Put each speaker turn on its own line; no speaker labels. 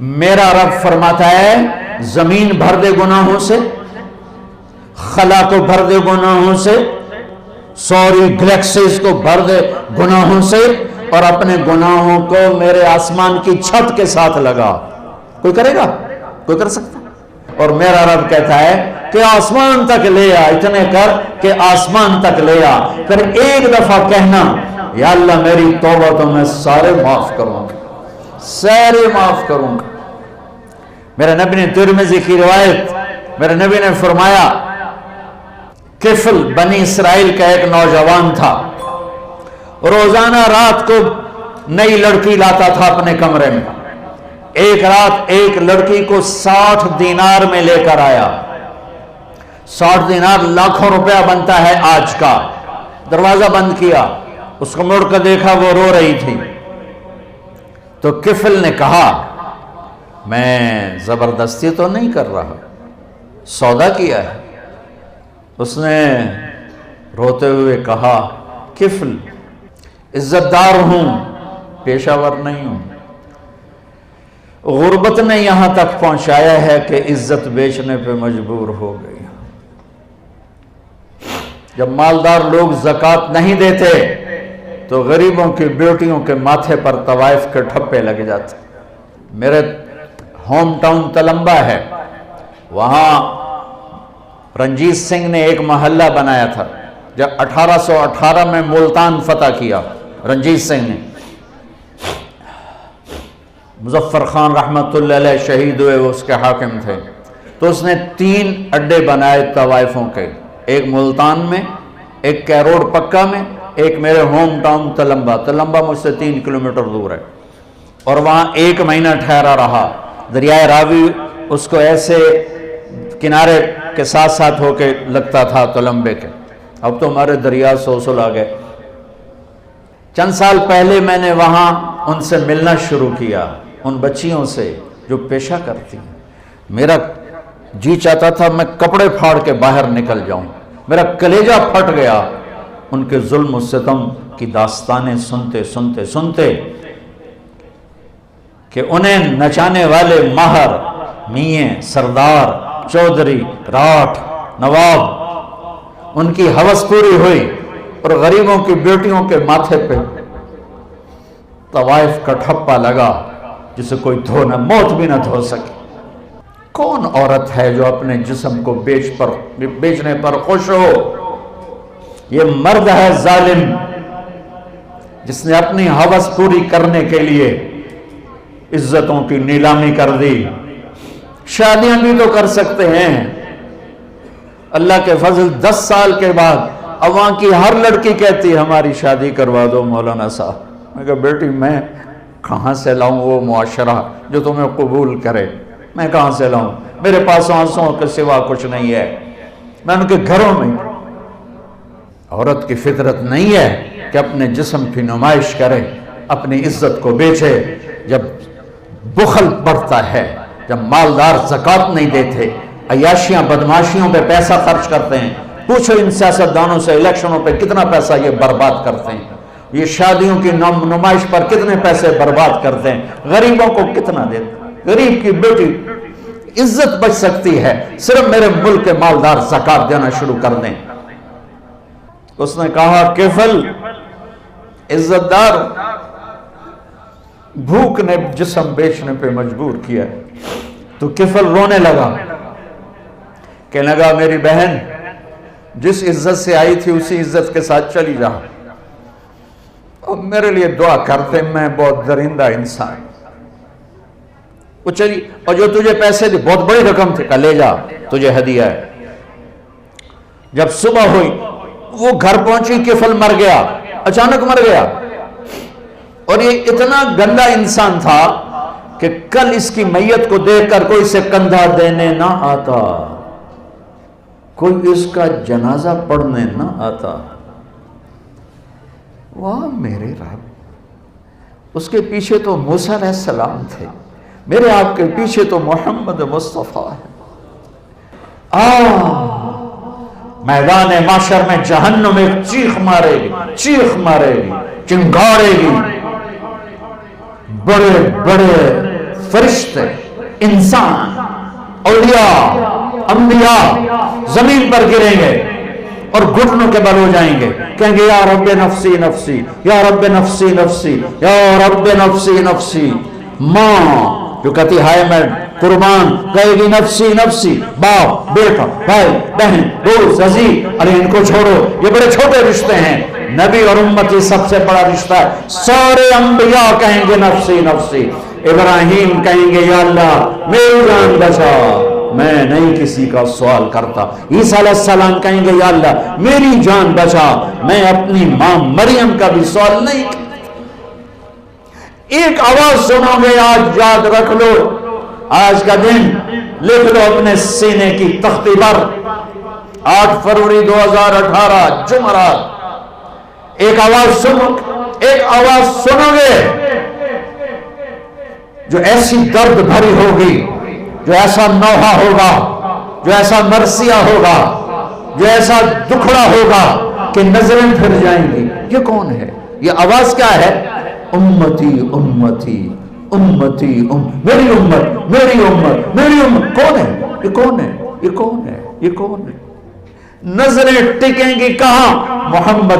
میرا رب فرماتا ہے زمین بھر دے گناہوں سے، خلا کو بھر دے گناہوں سے، سوری گلیکسیز کو بھر دے گناہوں سے، اور اپنے گناہوں کو میرے آسمان کی چھت کے ساتھ لگا۔ کوئی کرے گا؟ کوئی کر سکتا؟ اور میرا رب کہتا ہے کہ آسمان تک لے آ، اتنے کر کہ آسمان تک لے آ، پھر ایک دفعہ کہنا یا اللہ میری توبہ تو میں سارے معاف کروں گا، سارے معاف کروں گا۔ میرے نبی نے ترمذی کی روایت، میرے نبی نے فرمایا کفل بنی اسرائیل کا ایک نوجوان تھا، روزانہ رات کو نئی لڑکی لاتا تھا اپنے کمرے میں۔ ایک رات ایک لڑکی کو 60 دینار میں لے کر آیا۔ 60 دینار لاکھوں روپیہ بنتا ہے آج کا۔ دروازہ بند کیا، اس کو مڑ کر دیکھا، وہ رو رہی تھی۔ تو کفل نے کہا میں زبردستی تو نہیں کر رہا، سودا کیا ہے۔ اس نے روتے ہوئے کہا کفل عزت دار ہوں، پیشہ ور نہیں ہوں، غربت نے یہاں تک پہنچایا ہے کہ عزت بیچنے پہ مجبور ہو گئی۔ جب مالدار لوگ زکوٰۃ نہیں دیتے تو غریبوں کی بیٹیوں کے ماتھے پر طوائف کے ٹھپے لگ جاتے۔ میرے ہوم ٹاؤن تلمبا ہے، وہاں رنجیت سنگھ نے ایک محلہ بنایا تھا۔ جب 1818 میں ملتان فتح کیا رنجیت سنگھ نے، مظفر خان رحمت اللہ علیہ شہید ہوئے، وہ اس کے حاکم تھے، تو اس نے 3 اڈے بنائے طوائفوں کے، ایک ملتان میں، ایک کیروڑ پکا میں، ایک میرے ہوم ٹاؤن تلمبا۔ تلمبا مجھ سے 3 کلومیٹر دور ہے، اور وہاں 1 مہینہ ٹھہرا رہا۔ دریائے راوی اس کو ایسے کنارے کے ساتھ ساتھ ہو کے لگتا تھا تلمبے کے۔ اب تو ہمارے دریا سوسل آ گئے۔ چند سال پہلے میں نے وہاں ان سے ملنا شروع کیا، ان بچیوں سے جو پیشہ کرتی ہیں۔ میرا جی چاہتا تھا میں کپڑے پھاڑ کے باہر نکل جاؤں، میرا کلیجہ پھٹ گیا ان کے ظلم و ستم کی داستانیں سنتے سنتے سنتے، کہ انہیں نچانے والے ماہر، میاں، سردار، چودھری، راٹھ، نواب، ان کی ہوس پوری ہوئی، اور غریبوں کی بیٹیوں کے ماتھے پہ طوائف کا ٹھپا لگا جسے کوئی دھو نہ، موت بھی نہ دھو سکے۔ کون عورت ہے جو اپنے جسم کو بیچنے پر خوش ہو؟ یہ مرد ہے ظالم جس نے اپنی ہوس پوری کرنے کے لیے عزتوں کی نیلامی کر دی۔ شادیاں بھی تو کر سکتے ہیں۔ اللہ کے فضل 10 سال کے بعد اب وہاں کی ہر لڑکی کہتی ہماری شادی کروا دو مولانا صاحب۔ میں کہا بیٹی میں کہاں سے لاؤں وہ معاشرہ جو تمہیں قبول کرے؟ میں کہاں سے لاؤں؟ میرے پاس آنسوں کے سوا کچھ نہیں ہے، میں ان کے گھروں میں۔ عورت کی فطرت نہیں ہے کہ اپنے جسم کی نمائش کرے، اپنی عزت کو بیچے۔ جب بخل بڑھتا ہے، جب مالدار زکوٰۃ نہیں دیتے، عیاشیاں بدماشیوں پہ پیسہ خرچ کرتے ہیں، پوچھو ان سیاستدانوں سے الیکشنوں پہ کتنا پیسہ یہ برباد کرتے ہیں، یہ شادیوں کی نمائش پر کتنے پیسے برباد کرتے ہیں، غریبوں کو کتنا دیتے ہیں۔ غریب کی بیٹی عزت بچ سکتی ہے صرف میرے ملک کے مالدار زکوٰۃ دینا شروع کر دیں۔ اس نے کہا کفل عزت دار، بھوک نے جسم بیچنے پہ مجبور کیا۔ تو کفل رونے لگا، کہنے لگا میری بہن جس عزت سے آئی تھی اسی عزت کے ساتھ چلی جا، اور میرے لیے دعا کرتے، میں بہت درندہ انسان۔ وہ چلی، اور جو تجھے پیسے دی بہت بڑی رقم تھی، کہا لے جا تجھے ہدیہ ہے۔ جب صبح ہوئی وہ گھر پہنچی، کفل مر گیا، اچانک مر گیا، اور یہ اتنا گندا انسان تھا کہ کل اس کی میت کو دیکھ کر کوئی اسے کندھا دینے نہ آتا، کوئی اس کا جنازہ پڑھنے نہ آتا۔ واہ میرے رب، اس کے پیچھے تو موسیٰ علیہ السلام تھے، میرے آپ کے پیچھے تو محمد مصطفیٰ ہے۔ میدان معاشر میں جہنم ایک چیخ مارے گی، چیخ مارے گی، چنگاڑے گی، بڑے بڑے فرشتے، انسان، اولیاء، انبیاء زمین پر گریں گے اور گھٹنوں کے بل ہو جائیں گے، کہیں گے یا رب نفسی نفسی، یا رب نفسی نفسی، یا رب نفسی نفسی۔ ماں جو کہتی ہائے میں قربان، کہے گی نفسی نفسی۔ باپ، بیٹا، بھائی، بہن، دوست، عزیز، ارے ان کو چھوڑو، یہ بڑے چھوٹے رشتے ہیں، نبی اور امت یہ سب سے بڑا رشتہ ہے۔ سارے انبیاء کہیں گے نفسی نفسی۔ ابراہیم کہیں گے یا اللہ میری جان بچا، میں نہیں کسی کا سوال کرتا۔ عیسیٰ علیہ السلام کہیں گے یا اللہ میری جان بچا، میں اپنی ماں مریم کا بھی سوال نہیں کرتا۔ ایک آواز سنو گے، آج یاد رکھ لو، آج کا دن لکھ لو اپنے سینے کی تختی پر، 8 فروری 2018 جمعرات۔ ایک آواز سنو گے جو ایسی درد بھری ہوگی، جو ایسا نوحہ ہوگا، جو ایسا مرثیہ ہوگا، جو ایسا دکھڑا ہوگا کہ نظریں پھر جائیں گی۔ یہ کون ہے؟ یہ آواز کیا ہے؟ امتی امتی امتی میری امت میری امت میری امت۔ کون ہے یہ؟ کون ہے یہ؟ کون ہے یہ؟ کون ہے؟ نظریں ٹکیں گی کہاں؟ محمد